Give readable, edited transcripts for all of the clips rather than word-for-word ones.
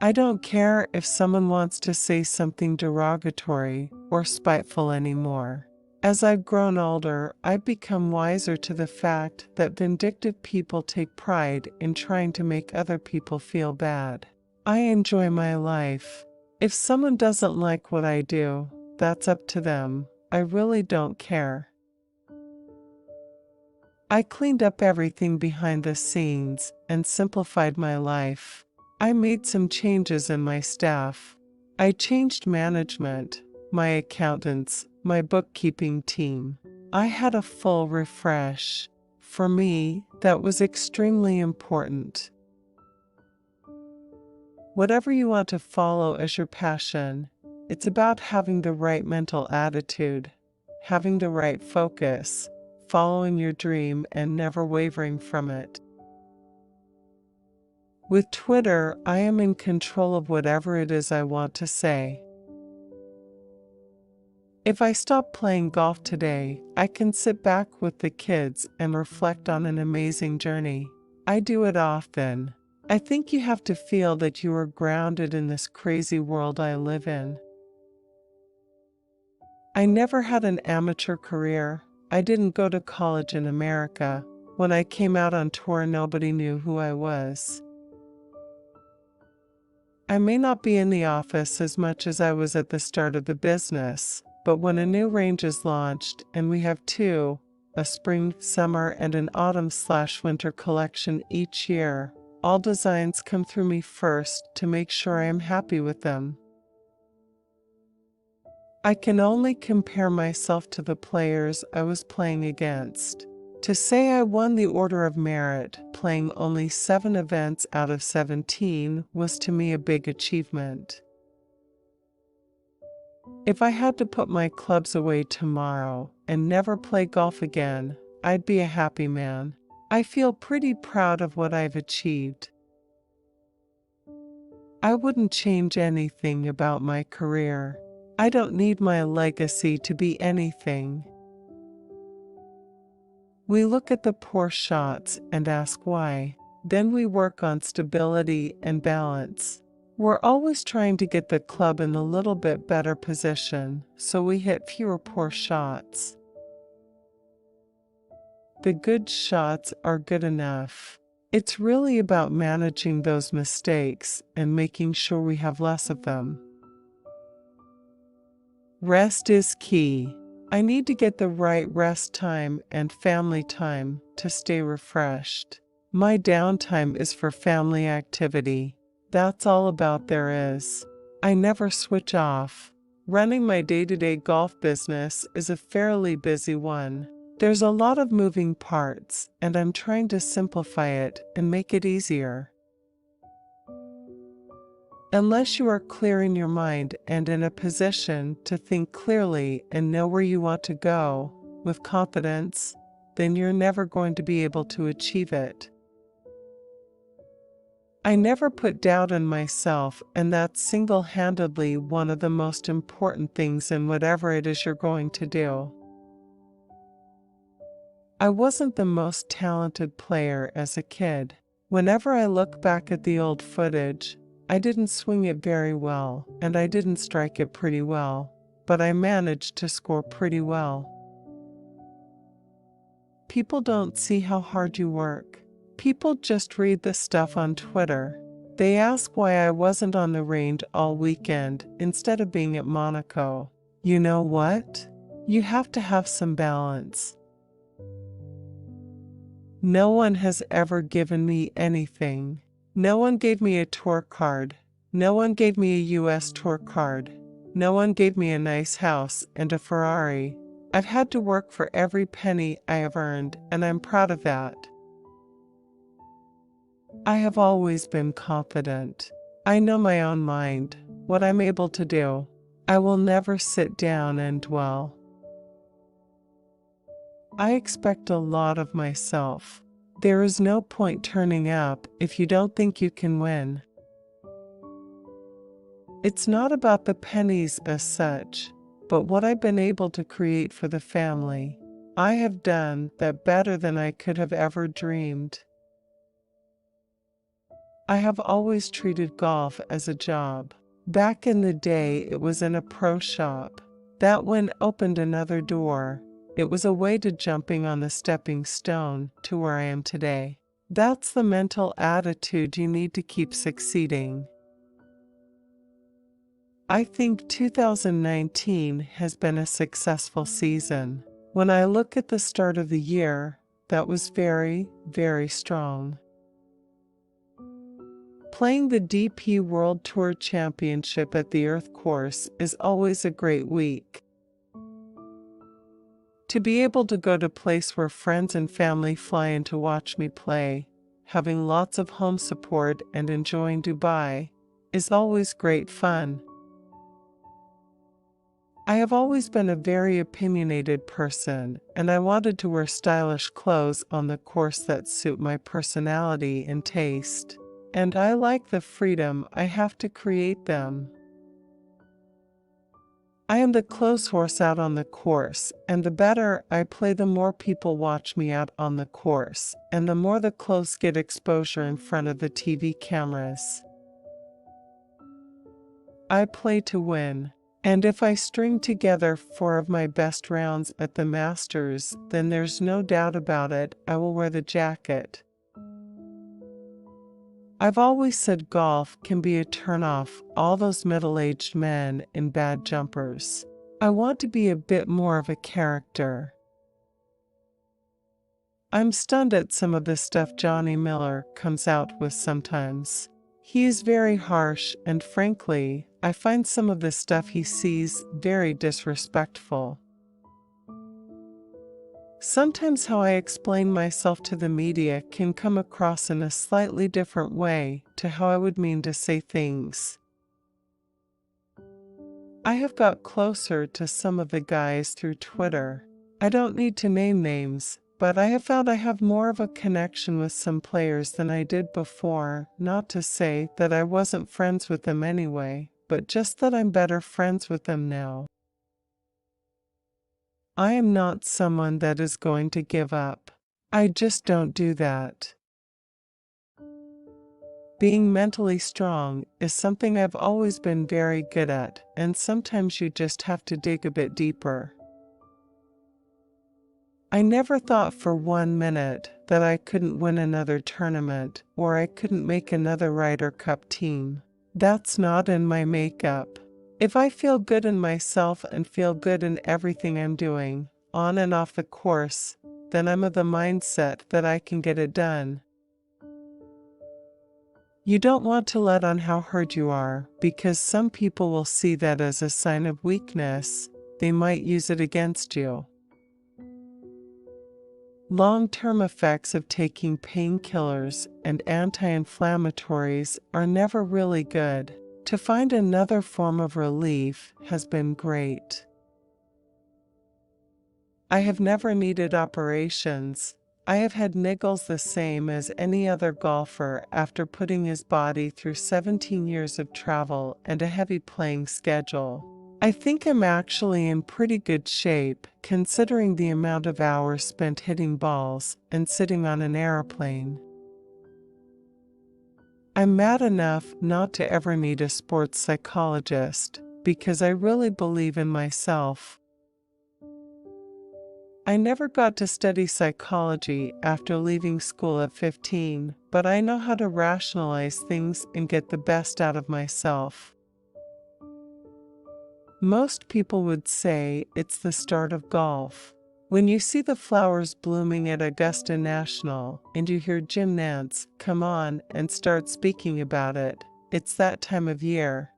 I don't care if someone wants to say something derogatory or spiteful anymore. As I've grown older, I've become wiser to the fact that vindictive people take pride in trying to make other people feel bad. I enjoy my life. If someone doesn't like what I do, that's up to them. I really don't care. I cleaned up everything behind the scenes and simplified my life. I made some changes in my staff. I changed management, my accountants, my bookkeeping team. I had a full refresh. For me, that was extremely important. Whatever you want to follow as your passion, it's about having the right mental attitude, having the right focus, following your dream and never wavering from it. With Twitter, I am in control of whatever it is I want to say. If I stop playing golf today, I can sit back with the kids and reflect on an amazing journey. I do it often. I think you have to feel that you are grounded in this crazy world I live in. I never had an amateur career. I didn't go to college in America. When I came out on tour, nobody knew who I was. I may not be in the office as much as I was at the start of the business, but when a new range is launched, and we have two, a spring, summer, and an autumn/winter collection each year, all designs come through me first to make sure I am happy with them. I can only compare myself to the players I was playing against. To say I won the Order of Merit, playing only 7 events out of 17, was to me a big achievement. If I had to put my clubs away tomorrow and never play golf again, I'd be a happy man. I feel pretty proud of what I've achieved. I wouldn't change anything about my career. I don't need my legacy to be anything. We look at the poor shots and ask why. Then we work on stability and balance. We're always trying to get the club in a little bit better position, so we hit fewer poor shots. The good shots are good enough. It's really about managing those mistakes and making sure we have less of them. Rest is key. I need to get the right rest time and family time to stay refreshed. My downtime is for family activity. That's all about there is. I never switch off. Running my day-to-day golf business is a fairly busy one. There's a lot of moving parts, and I'm trying to simplify it and make it easier. Unless you are clear in your mind and in a position to think clearly and know where you want to go with confidence, then you're never going to be able to achieve it. I never put doubt in myself, and that's single-handedly one of the most important things in whatever it is you're going to do. I wasn't the most talented player as a kid. Whenever I look back at the old footage, I didn't swing it very well, and I didn't strike it pretty well, but I managed to score pretty well. People don't see how hard you work. People just read the stuff on Twitter. They ask why I wasn't on the range all weekend instead of being at Monaco. You know what? You have to have some balance. No one has ever given me anything. No one gave me a tour card. No one gave me a US tour card. No one gave me a nice house and a Ferrari. I've had to work for every penny I have earned, and I'm proud of that. I have always been confident. I know my own mind, what I'm able to do. I will never sit down and dwell. I expect a lot of myself. There is no point turning up if you don't think you can win. It's not about the pennies as such, but what I've been able to create for the family. I have done that better than I could have ever dreamed. I have always treated golf as a job. Back in the day, it was in a pro shop. That one opened another door. It was a way to jumping on the stepping stone to where I am today. That's the mental attitude you need to keep succeeding. I think 2019 has been a successful season. When I look at the start of the year, that was very, very strong. Playing the DP World Tour Championship at the Earth Course is always a great week. To be able to go to a place where friends and family fly in to watch me play, having lots of home support and enjoying Dubai, is always great fun. I have always been a very opinionated person, and I wanted to wear stylish clothes on the course that suit my personality and taste. And I like the freedom I have to create them. I am the clothes horse out on the course, and the better I play, the more people watch me out on the course, and the more the clothes get exposure in front of the TV cameras. I play to win. And if I string together 4 of my best rounds at the Masters, then there's no doubt about it, I will wear the jacket. I've always said golf can be a turn-off all those middle-aged men in bad jumpers. I want to be a bit more of a character. I'm stunned at some of the stuff Johnny Miller comes out with sometimes. He is very harsh, and frankly, I find some of the stuff he sees very disrespectful. Sometimes how I explain myself to the media can come across in a slightly different way to how I would mean to say things. I have got closer to some of the guys through Twitter. I don't need to name names, but I have found I have more of a connection with some players than I did before, not to say that I wasn't friends with them anyway, but just that I'm better friends with them now. I am not someone that is going to give up. I just don't do that. Being mentally strong is something I've always been very good at, and sometimes you just have to dig a bit deeper. I never thought for 1 minute that I couldn't win another tournament or I couldn't make another Ryder Cup team. That's not in my makeup. If I feel good in myself and feel good in everything I'm doing, on and off the course, then I'm of the mindset that I can get it done. You don't want to let on how hurt you are, because some people will see that as a sign of weakness. They might use it against you. Long-term effects of taking painkillers and anti-inflammatories are never really good. To find another form of relief has been great. I have never needed operations. I have had niggles the same as any other golfer after putting his body through 17 years of travel and a heavy playing schedule. I think I'm actually in pretty good shape, considering the amount of hours spent hitting balls and sitting on an airplane. I'm mad enough not to ever need a sports psychologist, because I really believe in myself. I never got to study psychology after leaving school at 15, but I know how to rationalize things and get the best out of myself. Most people would say it's the start of golf. When you see the flowers blooming at Augusta National and you hear Jim Nantz come on and start speaking about it, it's that time of year.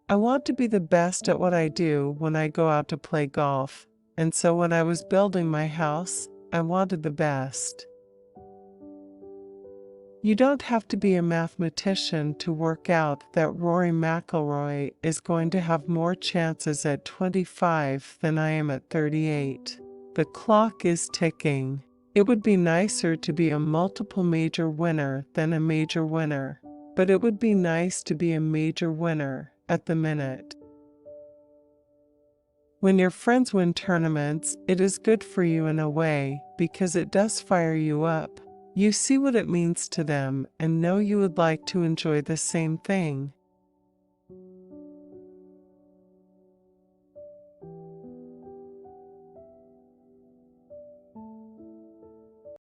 I want to be the best at what I do when I go out to play golf, and so when I was building my house, I wanted the best. You don't have to be a mathematician to work out that Rory McIlroy is going to have more chances at 25 than I am at 38. The clock is ticking. It would be nicer to be a multiple major winner than a major winner, but it would be nice to be a major winner at the minute. When your friends win tournaments, it is good for you in a way, because it does fire you up. You see what it means to them and know you would like to enjoy the same thing.